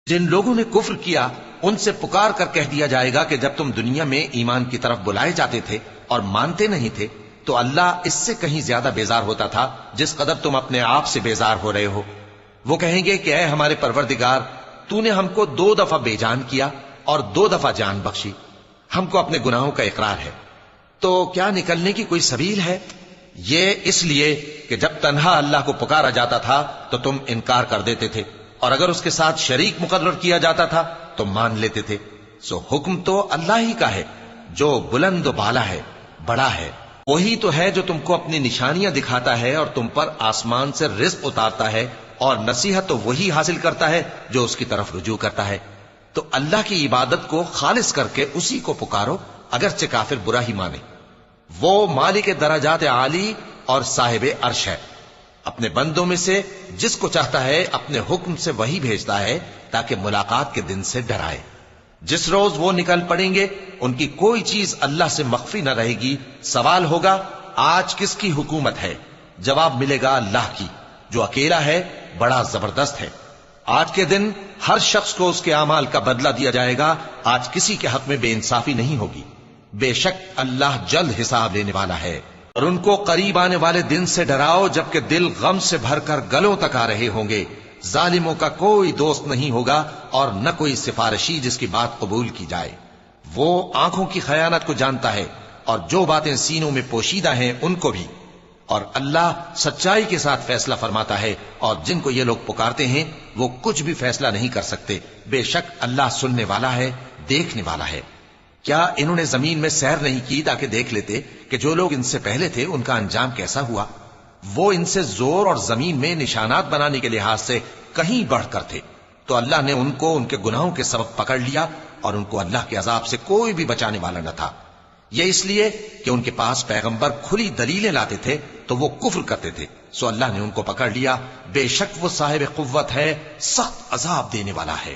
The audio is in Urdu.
جن لوگوں نے کفر کیا ان سے پکار کر کہہ دیا جائے گا کہ جب تم دنیا میں ایمان کی طرف بلائے جاتے تھے اور مانتے نہیں تھے تو اللہ اس سے کہیں زیادہ بیزار ہوتا تھا جس قدر تم اپنے آپ سے بیزار ہو رہے ہو۔ وہ کہیں گے کہ اے ہمارے پروردگار، تو نے ہم کو 2 دفعہ بے جان کیا اور 2 دفعہ جان بخشی، ہم کو اپنے گناہوں کا اقرار ہے، تو کیا نکلنے کی کوئی سبیل ہے؟ یہ اس لیے کہ جب تنہا اللہ کو پکارا جاتا تھا تو تم انکار کر دیتے تھے، اور اگر اس کے ساتھ شریک مقرر کیا جاتا تھا تو مان لیتے تھے۔ سو حکم تو اللہ ہی کا ہے جو بلند و بالا ہے، بڑا ہے۔ وہی تو ہے جو تم کو اپنی نشانیاں دکھاتا ہے اور تم پر آسمان سے رزق اتارتا ہے، اور نصیحت تو وہی حاصل کرتا ہے جو اس کی طرف رجوع کرتا ہے۔ تو اللہ کی عبادت کو خالص کر کے اسی کو پکارو، اگرچہ کافر برا ہی مانے۔ وہ مالک درجات عالی اور صاحب عرش ہے، اپنے بندوں میں سے جس کو چاہتا ہے اپنے حکم سے وہی بھیجتا ہے تاکہ ملاقات کے دن سے ڈرائے۔ جس روز وہ نکل پڑیں گے ان کی کوئی چیز اللہ سے مخفی نہ رہے گی۔ سوال ہوگا آج کس کی حکومت ہے؟ جواب ملے گا اللہ کی، جو اکیلا ہے، بڑا زبردست ہے۔ آج کے دن ہر شخص کو اس کے اعمال کا بدلہ دیا جائے گا۔ آج کسی کے حق میں بے انصافی نہیں ہوگی۔ بے شک اللہ جلد حساب لینے والا ہے۔ اور ان کو قریب آنے والے دن سے ڈراؤ جبکہ دل غم سے بھر کر گلوں تک آ رہے ہوں گے۔ ظالموں کا کوئی دوست نہیں ہوگا اور نہ کوئی سفارشی جس کی بات قبول کی جائے۔ وہ آنکھوں کی خیانت کو جانتا ہے اور جو باتیں سینوں میں پوشیدہ ہیں ان کو بھی، اور اللہ سچائی کے ساتھ فیصلہ فرماتا ہے، اور جن کو یہ لوگ پکارتے ہیں وہ کچھ بھی فیصلہ نہیں کر سکتے۔ بے شک اللہ سننے والا ہے، دیکھنے والا ہے۔ کیا انہوں نے زمین میں سیر نہیں کی تاکہ دیکھ لیتے کہ جو لوگ ان سے پہلے تھے ان کا انجام کیسا ہوا؟ وہ ان سے زور اور زمین میں نشانات بنانے کے لحاظ سے کہیں بڑھ کر تھے، تو اللہ نے ان کو ان کے گناہوں کے سبب پکڑ لیا اور ان کو اللہ کے عذاب سے کوئی بھی بچانے والا نہ تھا۔ یہ اس لیے کہ ان کے پاس پیغمبر کھلی دلیلیں لاتے تھے تو وہ کفر کرتے تھے، سو اللہ نے ان کو پکڑ لیا۔ بے شک وہ صاحب قوت ہے، سخت عذاب دینے والا ہے۔